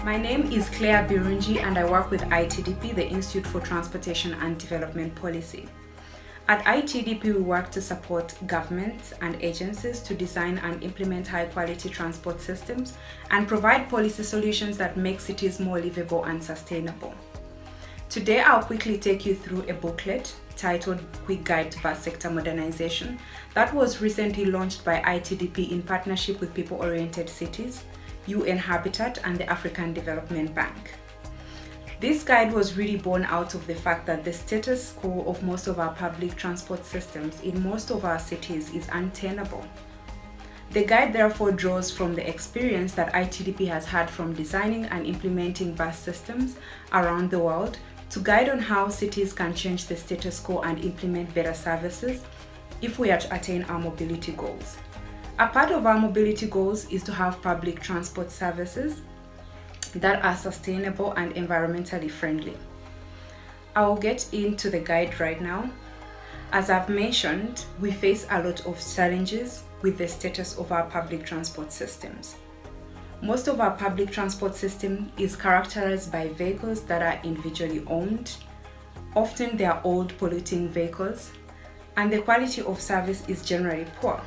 My name is Claire Birungi and I work with ITDP, the Institute for Transportation and Development Policy. At ITDP, we work to support governments and agencies to design and implement high-quality transport systems and provide policy solutions that make cities more livable and sustainable. Today, I'll quickly take you through a booklet titled Quick Guide to Bus Sector Modernization that was recently launched by ITDP in partnership with People-Oriented Cities, UN Habitat, and the African Development Bank. This guide was really born out of the fact that the status quo of most of our public transport systems in most of our cities is untenable. The guide therefore draws from the experience that ITDP has had from designing and implementing bus systems around the world to guide on how cities can change the status quo and implement better services if we are to attain our mobility goals. A part of our mobility goals is to have public transport services that are sustainable and environmentally friendly. I will get into the guide right now. As I've mentioned, we face a lot of challenges with the status of our public transport systems. Most of our public transport system is characterized by vehicles that are individually owned. Often they are old, polluting vehicles, and the quality of service is generally poor.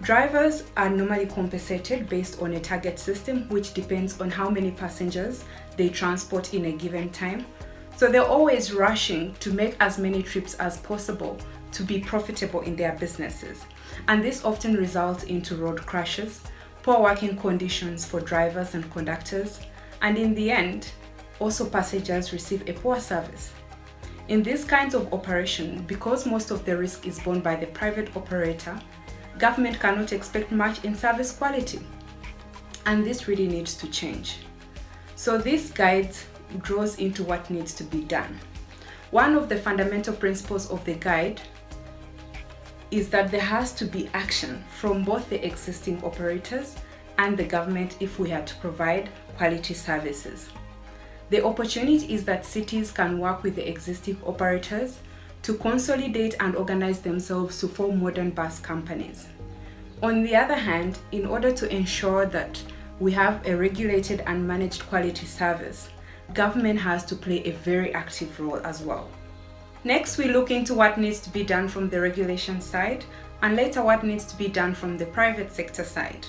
Drivers are normally compensated based on a target system which depends on how many passengers they transport in a given time. So they're always rushing to make as many trips as possible to be profitable in their businesses. And this often results into road crashes, poor working conditions for drivers and conductors, and in the end, also passengers receive a poor service. In these kinds of operation, because most of the risk is borne by the private operator, government cannot expect much in service quality, and this really needs to change. So this guide draws into what needs to be done. One of the fundamental principles of the guide is that there has to be action from both the existing operators and the government if we are to provide quality services. The opportunity is that cities can work with the existing operators to consolidate and organize themselves to form modern bus companies. On the other hand, in order to ensure that we have a regulated and managed quality service, government has to play a very active role as well. Next, we look into what needs to be done from the regulation side, and later what needs to be done from the private sector side.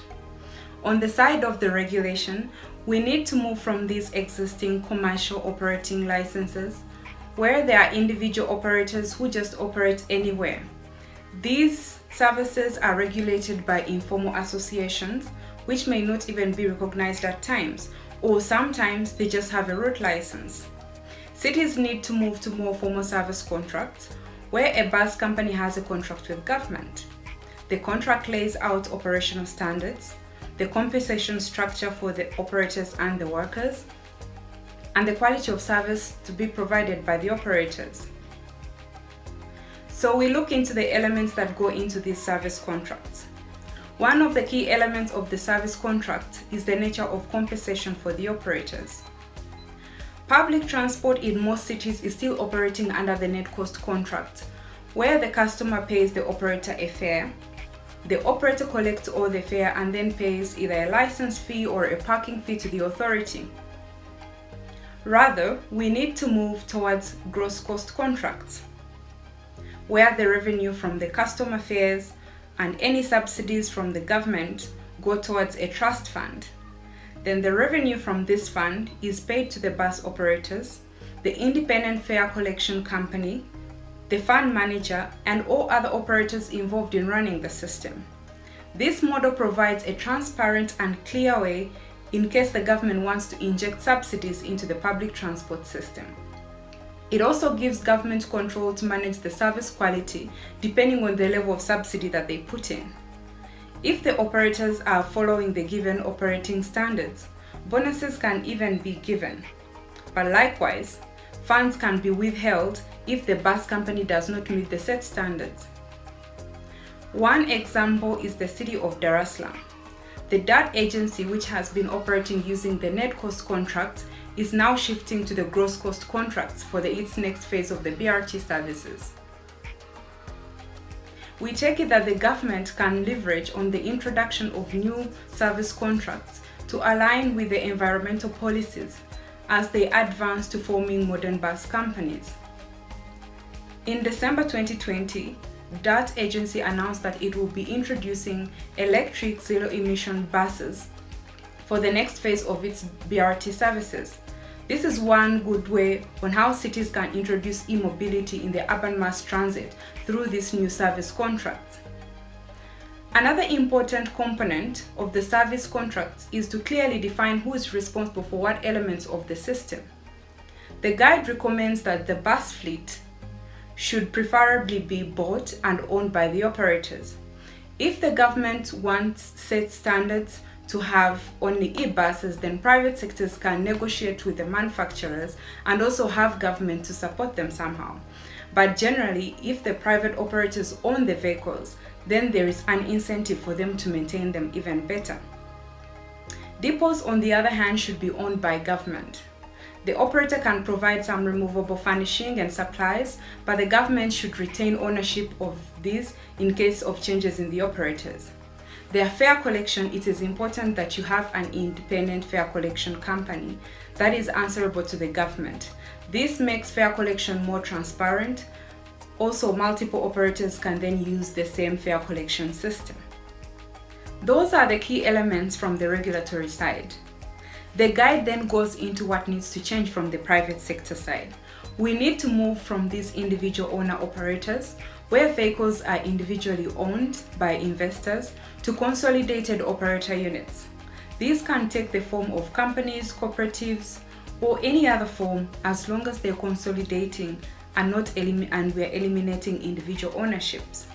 On the side of the regulation, we need to move from these existing commercial operating licenses where there are individual operators who just operate anywhere. These services are regulated by informal associations, which may not even be recognized at times, or sometimes they just have a route license. Cities need to move to more formal service contracts, where a bus company has a contract with government. The contract lays out operational standards, the compensation structure for the operators and the workers, and the quality of service to be provided by the operators. So we look into the elements that go into these service contracts. One of the key elements of the service contract is the nature of compensation for the operators. Public transport in most cities is still operating under the net cost contract, where the customer pays the operator a fare. The operator collects all the fare and then pays either a license fee or a parking fee to the authority. Rather, we need to move towards gross cost contracts, where the revenue from the customer fares and any subsidies from the government go towards a trust fund. Then the revenue from this fund is paid to the bus operators, the independent fare collection company, the fund manager, and all other operators involved in running the system. This model provides a transparent and clear way in case the government wants to inject subsidies into the public transport system. It also gives government control to manage the service quality depending on the level of subsidy that they put in. If the operators are following the given operating standards, bonuses can even be given. But likewise, funds can be withheld if the bus company does not meet the set standards. One example is the city of Dar es Salaam. The DART agency, which has been operating using the net cost contract, is now shifting to the gross cost contracts for its next phase of the BRT services. We take it that the government can leverage on the introduction of new service contracts to align with the environmental policies as they advance to forming modern bus companies. In December 2020, that agency announced that it will be introducing electric zero-emission buses for the next phase of its BRT services. This is one good way on how cities can introduce e-mobility in the urban mass transit through this new service contract. Another important component of the service contracts is to clearly define who is responsible for what elements of the system. The guide recommends that the bus fleet should preferably be bought and owned by the operators. If the government wants set standards to have only e-buses, then private sectors can negotiate with the manufacturers and also have government to support them somehow. But generally, if the private operators own the vehicles, then there is an incentive for them to maintain them even better. Depots, on the other hand, should be owned by government. The operator can provide some removable furnishing and supplies, but the government should retain ownership of these in case of changes in the operators. Their fare collection, it is important that you have an independent fare collection company that is answerable to the government. This makes fare collection more transparent. Also, multiple operators can then use the same fare collection system. Those are the key elements from the regulatory side. The guide then goes into what needs to change from the private sector side. We need to move from these individual owner operators, where vehicles are individually owned by investors, to consolidated operator units. These can take the form of companies, cooperatives, or any other form as long as they're consolidating and we're eliminating individual ownerships.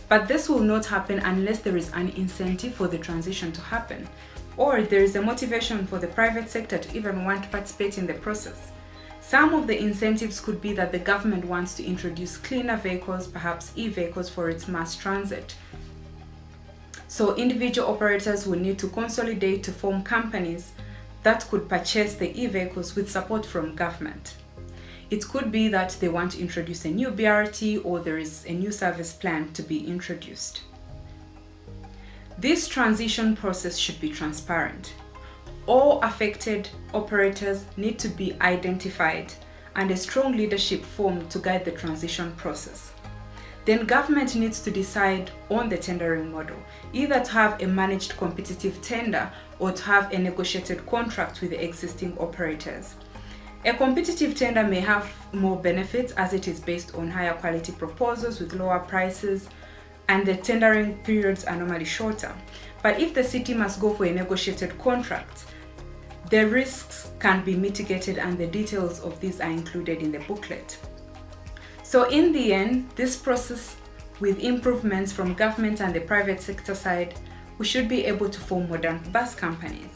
But this will not happen unless there is an incentive for the transition to happen, or there is a motivation for the private sector to even want to participate in the process. Some of the incentives could be that the government wants to introduce cleaner vehicles, perhaps e-vehicles, for its mass transit. So individual operators will need to consolidate to form companies that could purchase the e-vehicles with support from government. It could be that they want to introduce a new BRT, or there is a new service plan to be introduced. This transition process should be transparent. All affected operators need to be identified and a strong leadership formed to guide the transition process. Then government needs to decide on the tendering model, either to have a managed competitive tender or to have a negotiated contract with the existing operators. A competitive tender may have more benefits as it is based on higher quality proposals with lower prices, and the tendering periods are normally shorter. But if the city must go for a negotiated contract, the risks can be mitigated, and the details of these are included in the booklet. So in the end, this process, with improvements from government and the private sector side, we should be able to form modern bus companies.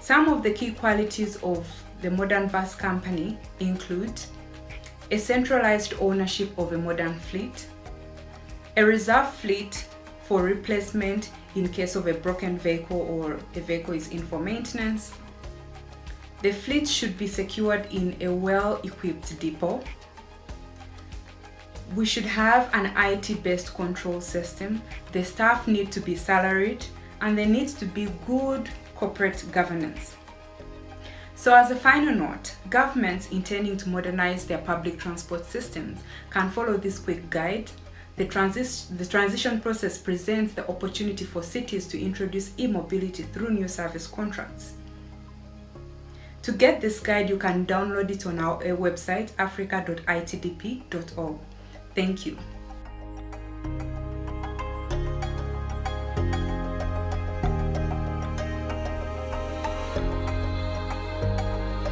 Some of the key qualities of the modern bus company include a centralized ownership of a modern fleet, a reserve fleet for replacement in case of a broken vehicle or a vehicle is in for maintenance. The fleet should be secured in a well-equipped depot. We should have an IT-based control system. The staff need to be salaried, and there needs to be good corporate governance. So as a final note, governments intending to modernize their public transport systems can follow this quick guide. The transition process presents the opportunity for cities to introduce e-mobility through new service contracts. To get this guide, you can download it on our website, africa.itdp.org. Thank you.